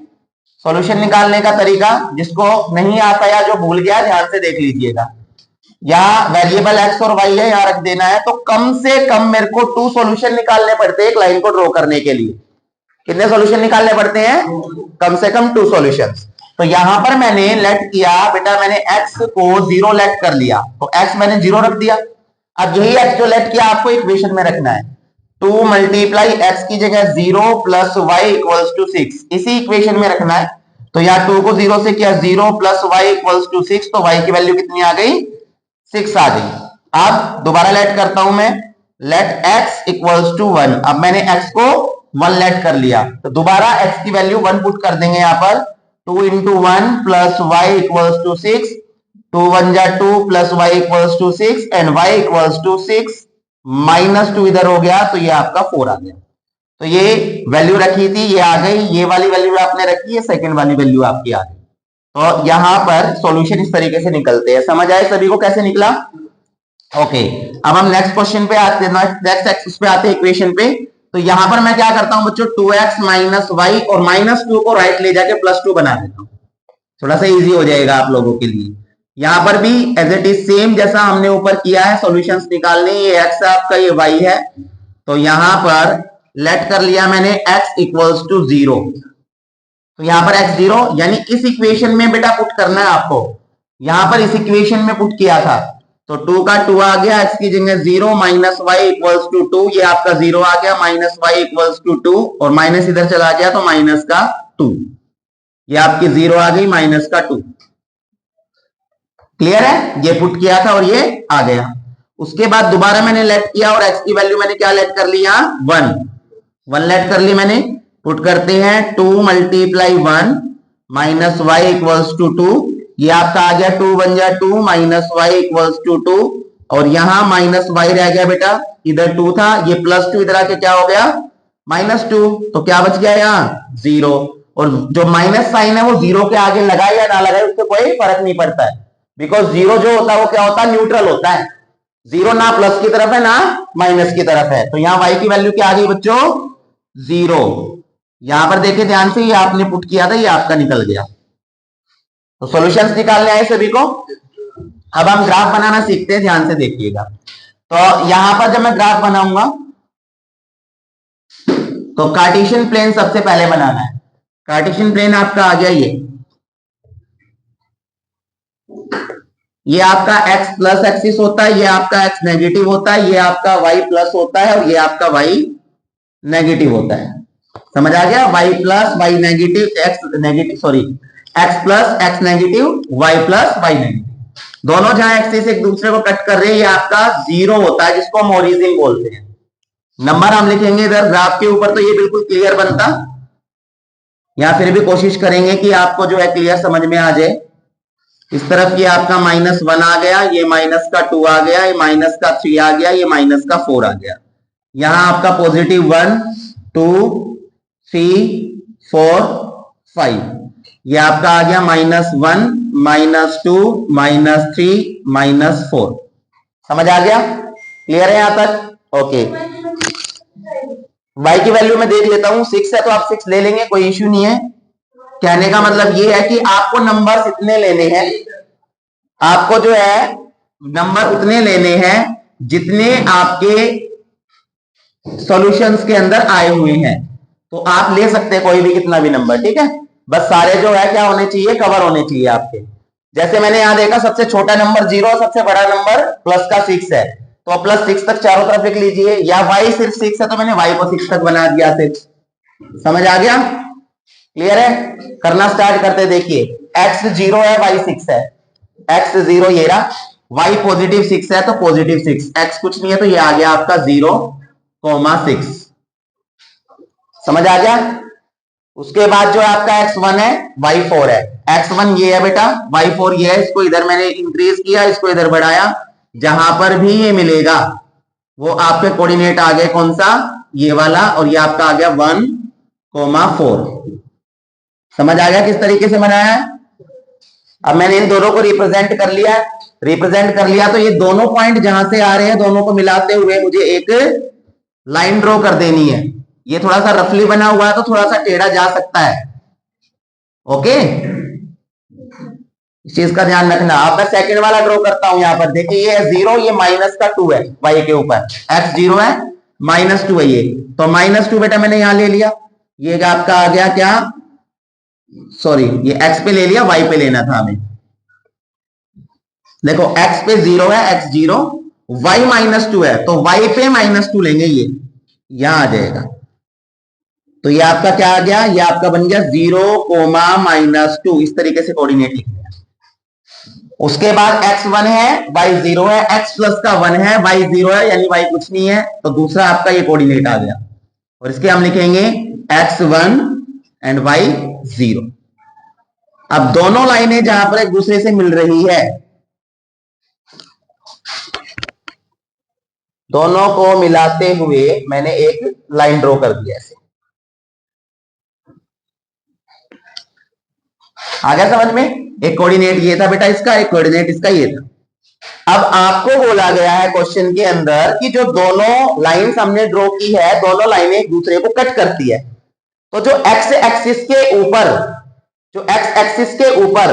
सॉल्यूशन निकालने का तरीका जिसको नहीं आता या जो भूल गया ध्यान से देख लीजिएगा। यहाँ वेरिएबल एक्स और वाई है, यहाँ रख देना है। तो कम से कम मेरे को 2 सॉल्यूशन निकालने पड़ते हैं एक लाइन को ड्रॉ करने के लिए। कितने सॉल्यूशन निकालने पड़ते हैं? कम से कम 2 सॉल्यूशंस। तो यहां पर मैंने लेट किया बेटा, मैंने x को 0 लेट कर लिया, तो x मैंने 0 रख दिया। अब यही x जो लेट किया आपको इक्वेशन में रखना है। 2 मल्टीप्लाई x की जगह 0 प्लस वाई इक्वल्स टू 6, इसी इक्वेशन में रखना है। तो यहाँ 2 को 0 से किया, 0 प्लस वाई इक्वल्स टू 6, तो y की वैल्यू कितनी आ गई, 6 आ गई। अब दोबारा लेट करता हूं मैं, लेट x इक्वल्स टू 1। अब मैंने x को 1 लेट कर लिया, तो दोबारा x की वैल्यू 1 पुट कर देंगे यहां पर। 2 into 1 plus y equals to 6, 2 1 जा 2 plus y equals to 6, and y equals to 6 माइनस 2 इधर हो गया, तो ये आपका 4 आ गया। तो ये वैल्यू रखी थी, ये आ गई। ये वाली वैल्यू आपने रखी है, सेकंड वाली वैल्यू आपकी आ गई। तो यहां पर सॉल्यूशन इस तरीके से निकलते हैं। समझ आए सभी को कैसे निकला? ओके, अब हम नेक्स्ट क्वेश्चन पे आते हैं, नेक्स्ट एक्सिस पे आते हैं, इक्वेशन पे। तो यहां पर मैं क्या करता हूं बच्चों, 2x माइनस वाई और माइनस 2 को राइट ले जाके +2 बना देता हूं, थोड़ा सा इजी हो जाएगा आप लोगों के लिए। यहां पर भी एज इट इज सेम जैसा हमने ऊपर किया है, सॉल्यूशंस निकालने। ये x है आपका, ये y है। तो यहां पर लेट कर लिया मैंने x इक्वल्स टू 0। तो यहां पर x 0 यानी इस इक्वेशन में बेटा पुट करना है आपको। यहां पर इस इक्वेशन में पुट किया था, तो 2 का 2 आ गया, x की जगह 0 माइनस वाई इक्वल्स टू 2, ये आपका 0 आ गया, माइनस वाई इक्वल्स टू 2, और माइनस इधर चला गया तो माइनस का 2, ये आपकी 0 आ गई, माइनस का 2। क्लियर है? ये पुट किया था और ये आ गया। उसके बाद दोबारा मैंने लेट किया, और x की वैल्यू मैंने क्या लेट कर ली, यहां 1 लेट कर ली मैंने। पुट करते हैं 2 multiply 1 minus y equals to 2, ये आपका आ गया 2 1 जा 2 माइनस वाई इक्वल्स टू 2, और यहां माइनस वाई रह गया बेटा, इधर 2 था, ये +2 इधर आके क्या हो गया -2, तो क्या बच गया यहाँ 0। और जो माइनस साइन है वो 0 के आगे लगाए या ना लगाए उससे कोई फर्क नहीं पड़ता है, बिकॉज 0 जो होता है वो क्या होता है, न्यूट्रल होता है। 0 ना प्लस की तरफ है ना माइनस की तरफ है, तो यहाँ y की वैल्यू क्या आ गई बच्चों 0। यहां पर देखिए ध्यान से, ये आपने पुट किया था, ये आपका निकल गया। तो सॉल्यूशंस निकालने आए सभी को। अब हम ग्राफ बनाना सीखते हैं, ध्यान से देखिएगा। तो यहां पर जब मैं ग्राफ बनाऊंगा तो कार्टेशियन प्लेन सबसे पहले बनाना है। कार्टेशियन प्लेन आपका आ गया ये आपका x प्लस एक्सिस होता है, ये आपका x नेगेटिव होता है, ये आपका y प्लस होता है और ये आपका y नेगेटिव होता है। समझ आ गया, y plus y negative, x negative, sorry x plus x negative, y plus y negative, दोनों जहां एक्सिस एक दूसरे को कट कर रहे हैं, ये आपका 0 होता है, जिसको हम ओरिजिन बोलते हैं। नंबर हम लिखेंगे इधर ग्राफ के ऊपर, तो ये बिल्कुल क्लियर बनता, या फिर भी कोशिश करेंगे कि आपको जो है क्लियर समझ में आ जाए। इस तरफ ये आपका -1 आ गया, ये -2 आ गया, ये -3 आ गया, ये -4 आ गया। यहां आपका +1 2 3 4 5, ये आपका आ गया -1 -2 -3 -4। समझ आ गया, क्लियर है यहां तक? ओके, y की वैल्यू में देख लेता हूं, 6 है तो आप 6 ले लेंगे, कोई इश्यू नहीं है। कहने का मतलब ये है कि आपको नंबर इतने लेने हैं, आपको जो है नंबर उतने लेने हैं जितने आपके सॉल्यूशंस के अंदर आए हुए हैं। तो आप ले सकते हैं कोई भी कितना भी नंबर, ठीक है, बस सारे जो है क्या होने चाहिए, कवर होने चाहिए आपके। जैसे मैंने यहां देखा सबसे छोटा नंबर 0, सबसे बड़ा नंबर प्लस का 6 है, तो +6 तक चारों तरफ लिख लीजिए, या y सिर्फ 6 है तो मैंने y को 6 तक बना दिया 6। समझ आ गया, क्लियर है? करना स्टार्ट करते, देखिए x 0 है, y 6 है, x 0 ये रहा, y +6 है तो +6, x कुछ नहीं है तो ये आ गया आपका 0,6। समझ आ गया? उसके बाद जो आपका x1 है, y4 है, x1 ये है बेटा, y4 ये है, इसको इधर मैंने इंक्रीज किया, इसको इधर बढ़ाया, जहां पर भी ये मिलेगा वो आपके कोऑर्डिनेट आ गए, कौन सा, ये वाला, और ये आपका आ गया 1,4। समझ आ गया किस तरीके से बनाया है? अब मैंने इन दोनों को रिप्रेजेंट कर लिया, तो ये दोनों पॉइंट जहां से आ रहे हैं दोनों को मिलाते हुए मुझे एक लाइन ड्रॉ कर देनी है। ये थोड़ा सा रफली बना हुआ है तो थोड़ा सा टेढ़ा जा सकता है, ओके, इस चीज का ध्यान रखना। अब मैं सेकंड वाला ड्रॉ करता हूं, यहां पर देखिए ये है 0, ये -2 है y के ऊपर, x 0 है, -2 है ये, तो -2 बेटा मैंने यहां ले लिया, ये आपका आ गया क्या, सॉरी ये x पे ले लिया, y पे लेना था हमें। देखो x पे 0 है, x 0, y -2 है, तो y पे -2 लेंगे, ये यहां आ जाएगा, तो ये आपका क्या आ गया, ये आपका बन गया 0,-2, इस तरीके से कोऑर्डिनेट लिखना है। उसके बाद x1 है, y 0 है, x प्लस का 1 है, y 0 है, यानी y कुछ नहीं है, तो दूसरा आपका ये कोऑर्डिनेट आ गया, और इसके हम लिखेंगे x1 एंड y 0। अब दोनों लाइनें जहां पर एक दूसरे से मिल रही है, दोनों को मिलाते हुए मैंने एक लाइन ड्रॉ कर दिया ऐसे। आ गया समझ में? एक कोऑर्डिनेट ये था बेटा इसका, एक कोऑर्डिनेट इसका ये था। अब आपको बोला गया है क्वेश्चन के अंदर कि जो दोनों लाइंस हमने ड्रॉ की है, दोनों लाइनें एक दूसरे को कट करती है, तो जो एक्स एक्सिस के ऊपर, जो एक्स एक्सिस के ऊपर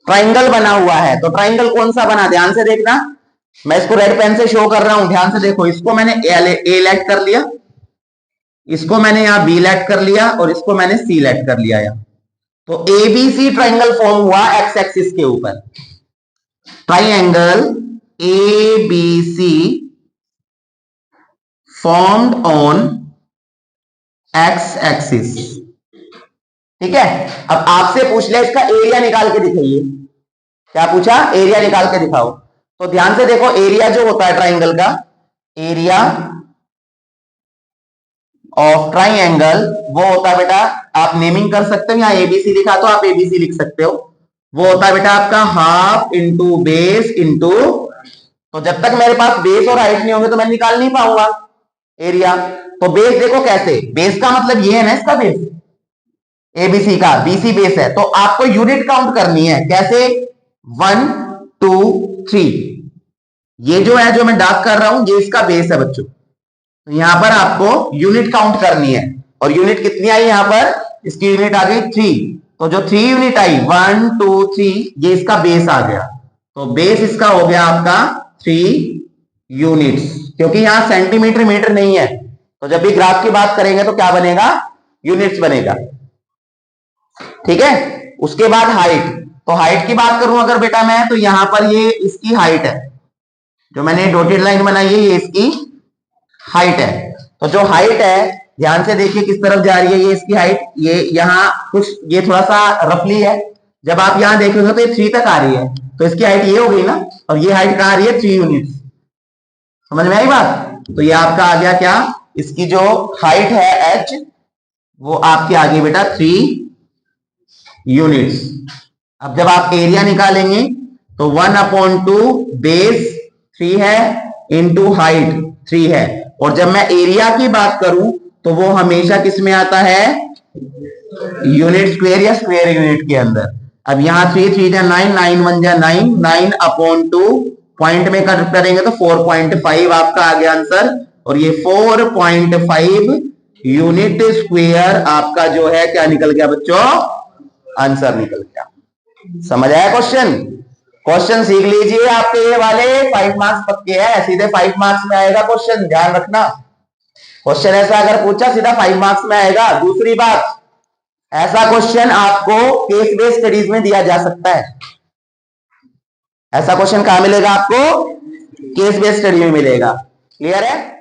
ट्राइंगल बना हुआ है, तो ट्राइंगल कौन सा बना, ध्यान से देखना, मैं इसको रेड पेन से शो कर रहा हूं, ध्यान से देखो, इसको मैंने ए लेट कर लिया, इसको मैंने यहां बी लेट कर लिया, और इसको मैंने सी लेट कर लिया यहां, तो एबीसी ट्राइंगल फॉर्म हुआ एक्स एक्सिस के ऊपर। Triangle ABC formed on x axis, ठीक है। अब आपसे पूछ ले इसका एरिया निकाल के दिखाइए, क्या पूछा, एरिया निकाल के दिखाओ, तो ध्यान से देखो, एरिया जो होता है ट्राइंगल का, एरिया ऑफ ट्राइंगल वो होता है बेटा, आप नेमिंग कर सकते हो, यहां एबीसी लिखा तो आप एबीसी लिख सकते हो, वो होता है बेटा आपका हाफ इंटू बेस इंटू तो जब तक मेरे पास बेस और हाइट नहीं होंगे तो मैं निकाल नहीं पाऊंगा एरिया। तो बेस देखो कैसे, बेस का मतलब ये है ना, इसका बेस एबीसी का, बीसी बेस है, तो आपको यूनिट काउंट करनी है। कैसे? 1 2 3, ये जो है, जो मैं डार्क कर रहा हूं, ये इसका बेस है बच्चों। तो यहां पर आपको यूनिट काउंट करनी है, और यूनिट कितनी आई यहां पर, इसकी यूनिट आ गई 3। तो जो 3 यूनिट आई 1 2 3, ये इसका बेस आ गया। तो बेस इसका हो गया आपका 3 यूनिट्स, क्योंकि यहां सेंटीमीटर मीटर नहीं है, तो जब भी ग्राफ की बात करेंगे तो क्या बनेगा, यूनिट्स बनेगा। ठीक है। उसके बाद हाइट, तो हाइट की बात करूं अगर बेटा मैं, तो यहां पर ये इसकी हाइट है, जो मैंने डॉटेड लाइन बनाई है ये इसकी हाइट है। तो जो हाइट है, ध्यान से देखिए किस तरफ जा रही है, ये इसकी हाइट, ये यहां कुछ, ये थोड़ा सा रफली है, जब आप यहां देखोगे तो ये 3 तक आ रही है, तो इसकी हाइट ये हो गई ना, और ये हाइट कहां आ रही है, 3 यूनिट्स। समझ में आई बात? तो ये आपका आ गया क्या, इसकी जो हाइट है h, वो आपकी आ गई बेटा 3 यूनिट्स। अब जब आप एरिया निकालेंगे तो 1/2 बेस 3 है इंटू हाइट 3 है, और जब मैं एरिया की बात करूं तो वो हमेशा किस में आता है, यूनिट स्क्वायर या स्क्वायर यूनिट के अंदर। अब यहां 3 3 जा 9, 9 1 जा 9, 9/2 पॉइंट में करेंगे तो 4.5 आपका आ गया आंसर, और ये 4.5 यूनिट स्क्वायर आपका जो है क्या निकल गया बच्चों, आंसर निकल गया। समझ आया क्वेश्चन? क्वेश्चन सीख लीजिए, आपके ये वाले 5 मार्क्स पक्के हैं, सीधे 5 मार्क्स में आएगा क्वेश्चन, ध्यान रखना। क्वेश्चन ऐसा अगर पूछा सीधा 5 मार्क्स में आएगा। दूसरी बात, ऐसा क्वेश्चन आपको केस बेस्ड स्टडीज में दिया जा सकता है। ऐसा क्वेश्चन कहां मिलेगा आपको, केस बेस्ड स्टडी में मिलेगा। क्लियर है?